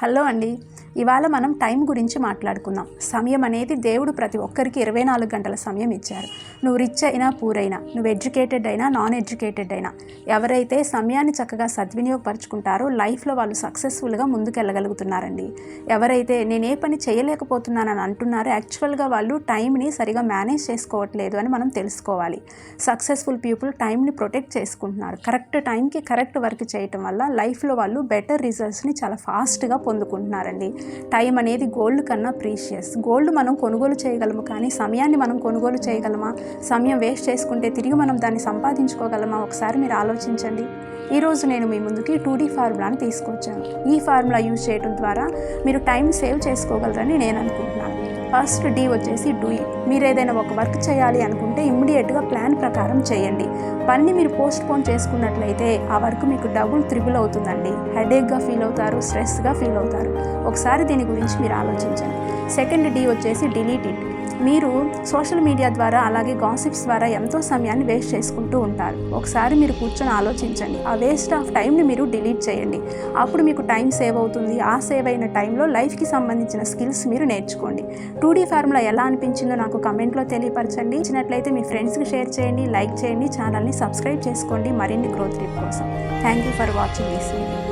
Hello అండి. ఇవాళ మనం టైం గురించి మాట్లాడుకుందాం. సమయం అనేది దేవుడు ప్రతి ఒక్కరికి 24 గంటల సమయం ఇచ్చారు. నువ్వు రిచ్ అయినా పూర్ అయినా, నువ్వు ఎడ్యుకేటెడ్ అయినా నాన్ ఎడ్యుకేటెడ్ అయినా, ఎవరైతే సమయాన్ని చక్కగా సద్వినియోగపరుచుకుంటారో లైఫ్లో వాళ్ళు సక్సెస్ఫుల్గా ముందుకెళ్ళగలుగుతున్నారండి. ఎవరైతే నేను ఏ పని చేయలేకపోతున్నానని అంటున్నారో యాక్చువల్గా వాళ్ళు టైంని సరిగా మేనేజ్ చేసుకోవట్లేదు అని మనం తెలుసుకోవాలి. సక్సెస్ఫుల్ పీపుల్ టైంని ప్రొటెక్ట్ చేసుకుంటున్నారు. కరెక్ట్ టైంకి కరెక్ట్ వర్క్ చేయటం వల్ల లైఫ్లో వాళ్ళు బెటర్ రిజల్ట్స్ని చాలా ఫాస్ట్గా పొందుకుంటున్నారండి. టైం అనేది గోల్డ్ కన్నా ప్రీషియస్. గోల్డ్ మనం కొనుగోలు చేయగలము, కానీ సమయాన్ని మనం కొనుగోలు చేయగలమా? సమయం వేస్ట్ చేసుకుంటే తిరిగి మనం దాన్ని సంపాదించుకోగలమా? ఒకసారి మీరు ఆలోచించండి. ఈరోజు నేను మీ ముందుకి 2D ఫార్ములాని తీసుకొచ్చాను. ఈ ఫార్ములా యూజ్ చేయడం ద్వారా మీరు టైం సేవ్ చేసుకోగలరని నేను అనుకుంటున్నాను. ఫస్ట్ డి వచ్చేసి డూ ఇట్. మీరు ఏదైనా ఒక వర్క్ చేయాలి అనుకుంటే ఇమ్మీడియట్గా ప్లాన్ ప్రకారం చేయండి. పని మీరు పోస్ట్ పోన్ చేసుకున్నట్లయితే ఆ వర్క్ మీకు డబుల్ త్రిబుల్ అవుతుందండి. హెడేక్గా ఫీల్ అవుతారు, స్ట్రెస్గా ఫీల్ అవుతారు. ఒకసారి దీని గురించి మీరు ఆలోచించండి. సెకండ్ డి వచ్చేసి డిలీట్ ఇట్. మీరు సోషల్ మీడియా ద్వారా అలాగే గాసిప్స్ ద్వారా ఎంతో సమయాన్ని వేస్ట్ చేసుకుంటూ ఉంటారు. ఒకసారి మీరు కూర్చొని ఆలోచించండి. ఆ వేస్ట్ ఆఫ్ టైంని మీరు డిలీట్ చేయండి. అప్పుడు మీకు టైం సేవ్ అవుతుంది. ఆ సేవ్ అయిన టైంలో లైఫ్కి సంబంధించిన స్కిల్స్ మీరు నేర్చుకోండి. 2D ఫార్ములా ఎలా అనిపించిందో నాకు కమెంట్లో తెలియపరచండి. నచ్చినట్లయితే మీ ఫ్రెండ్స్కి షేర్ చేయండి, లైక్ చేయండి, ఛానల్ని సబ్స్క్రైబ్ చేసుకోండి మరిన్ని గ్రోత్ టిప్ కోసం. Thank you for watching this video.